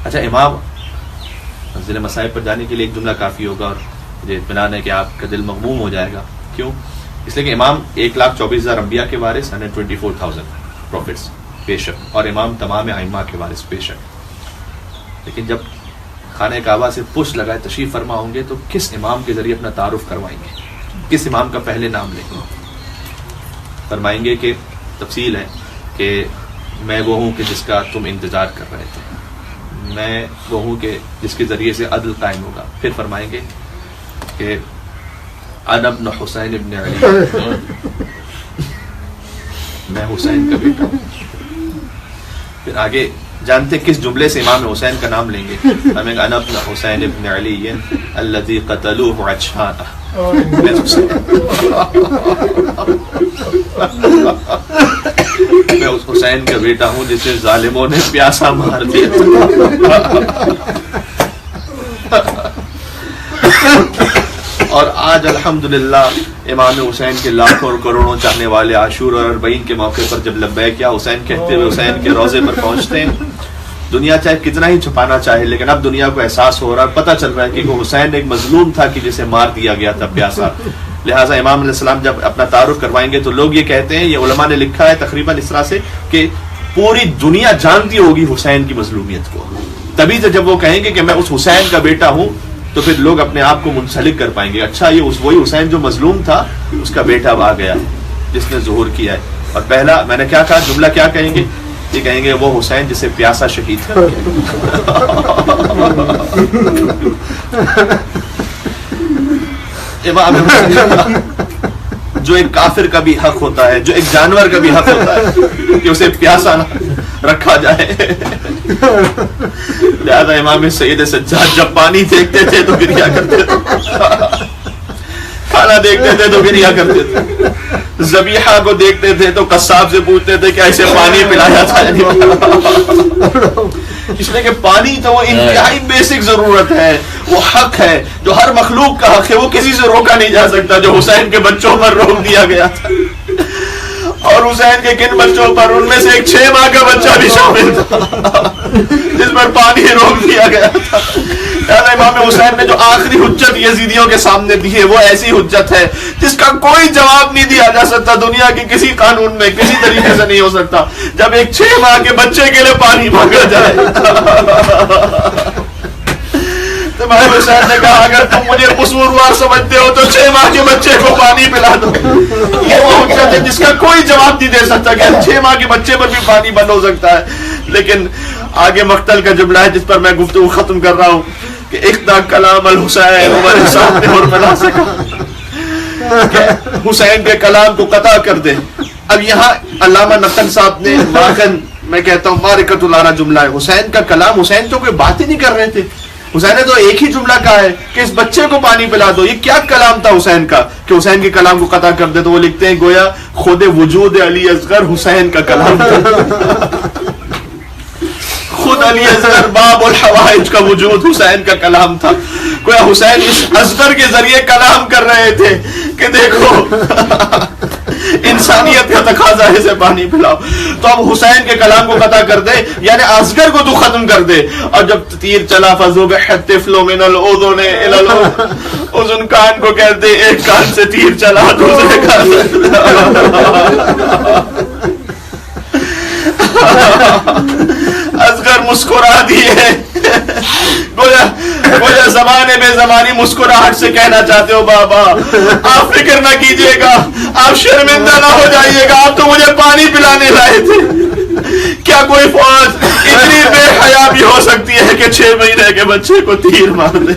اچھا امام ضلع مسائل پر جانے کے لیے ایک جملہ کافی ہوگا اور مجھے اطمینان ہے کہ آپ کا دل مغموم ہو جائے گا. کیوں؟ اس لیے کہ امام 1,24,000 انبیاء کے وارث، 124,000 پروفٹس بے شک، اور امام تمام ائمہ کے وارث بے شک. لیکن جب خانہ کعبہ سے پشت لگائے تشریف فرما ہوں گے تو کس امام کے ذریعے اپنا تعارف کروائیں گے؟ کس امام کا پہلے نام لیں گے؟ فرمائیں گے کہ تفصیل ہے کہ میں وہ ہوں کہ جس کا تم انتظار کر رہے تھے، میں وہ ہوں کہ جس کے ذریعے سے عدل قائم ہوگا. پھر فرمائیں گے کہ انا ابن حسین ابن علی، میں حسین کا بیٹا ہوں. پھر آگے جانتے کس جملے سے امام حسین کا نام لیں گے؟ ہمیں انا ابن حسین ابن علی الذی قتلوہ عطشانا، میں اس حسین کا بیٹا ہوں جسے ظالموں نے پیاسا مار دیا. اور آج الحمدللہ امام حسین کے لاکھوں اور کروڑوں چاہنے والے عاشور اور اربعین کے موقع پر جب لبیک یا حسین کہتے ہوئے حسین کے روضے پر پہنچتے ہیں، دنیا چاہے کتنا ہی چھپانا چاہے لیکن اب دنیا کو احساس ہو رہا ہے، پتہ چل رہا ہے کہ وہ حسین ایک مظلوم تھا کہ جسے مار دیا گیا تھا پیاسا. لہٰذا امام علیہ السلام جب اپنا تعارف کروائیں گے تو لوگ یہ کہتے ہیں، یہ علماء نے لکھا ہے تقریباً اس طرح سے کہ پوری دنیا جانتی ہوگی حسین کی مظلومیت کو. تبھی سے جب وہ کہیں گے کہ میں اس حسین کا بیٹا ہوں تو پھر لوگ اپنے آپ کو منسلک کر پائیں گے، اچھا یہ وہی حسین جو مظلوم تھا اس کا بیٹا اب آ گیا جس نے ظہور کیا ہے. اور پہلا میں نے کیا کہا، جملہ کیا کہیں گے؟ یہ کہیں گے وہ حسین جسے پیاسا شہید کر امام جو ایک کافر کا بھی حق ہوتا ہے، جو ایک جانور کا بھی حق ہوتا ہے کہ اسے پیاسا نہ رکھا جائے. لہذا امام سید سجاد جب پانی دیکھتے تھے تو گریا کرتے تھے، کھانا دیکھتے تھے تو گریا کرتے تھے، ذبیحہ کو دیکھتے تھے تو قصاب سے پوچھتے تھے کہ ایسے پانی پلایا تھا. اس لیے کہ پانی تو وہ انتہائی بیسک ضرورت ہے، وہ حق ہے جو ہر مخلوق کا حق ہے، وہ کسی سے روکا نہیں جا سکتا. جو حسین کے بچوں پر روک دیا گیا تھا، اور حسین کے کن بچوں پر؟ ان میں سے ایک 6 ماہ کا بچہ بھی شامل تھا جس پر پانی روک دیا گیا تھا. امام حسین نے جو آخری حجت یزیدیوں کے سامنے دی ہے وہ ایسی حجت ہے جس کا کوئی جواب نہیں دیا جا سکتا، دنیا کے کسی قانون میں کسی طریقے سے نہیں ہو سکتا. جب ایک 6 ماہ کے بچے کے لیے پانی مانگا جائے تو امام حسین نے کہا اگر تم مجھے قصوروار سمجھتے ہو تو 6 ماہ کے بچے کو پانی پلا دو. یہ وہ حجت ہے جس کا کوئی جواب نہیں دے سکتا کہ 6 ماہ کے بچے پر بھی پانی بند ہو سکتا ہے. لیکن آگے مقتل کا جملہ ہے جس پر میں گفتگو ختم کر رہا ہوں کہ اقدا کلام الحسین ہمارے سامنے اور ملا سکا کہ حسین کے کلام کو قطع کر دے. اب یہاں علامہ نقل صاحب نے ماخن میں کہتا ہوں مارکۃ الارا جملہ ہے، حسین کا کلام، حسین تو کوئی بات ہی نہیں کر رہے تھے، حسین نے تو ایک ہی جملہ کہا ہے کہ اس بچے کو پانی پلا دو. یہ کیا کلام تھا حسین کا کہ حسین کے کلام کو قطع کر دے؟ تو وہ لکھتے ہیں گویا خود وجود علی اصغر حسین کا کلام تھا. خود علی اصغر باب الحوائج کا وجود حسین کا کلام تھا. گویا حسین اس اصغر کے ذریعے کلام کر رہے تھے کہ دیکھو انسانیت کا تقاضا ہے، اسے پانی پلاؤ. تو اب حسین کے کلام کو قطع کر دے یعنی اصغر کو تو ختم کر دے. اور جب تیر چلا فذبح الطفل من الاذن الى الاذن، کان کو کہتے ایک کان سے تیر چلا دوسرے کان سے. اصغر مسکرا دیے، گویا زمانے میں زمانی مسکراہٹ سے کہنا چاہتے ہو بابا آپ فکر نہ کیجئے گا، آپ شرمندہ نہ ہو جائیے گا، آپ تو مجھے پانی پلانے لائے تھے. کیا کوئی فوج اتنی بے حیا بھی ہو سکتی ہے کہ 6 مہینے کے بچے کو تیر مار دے؟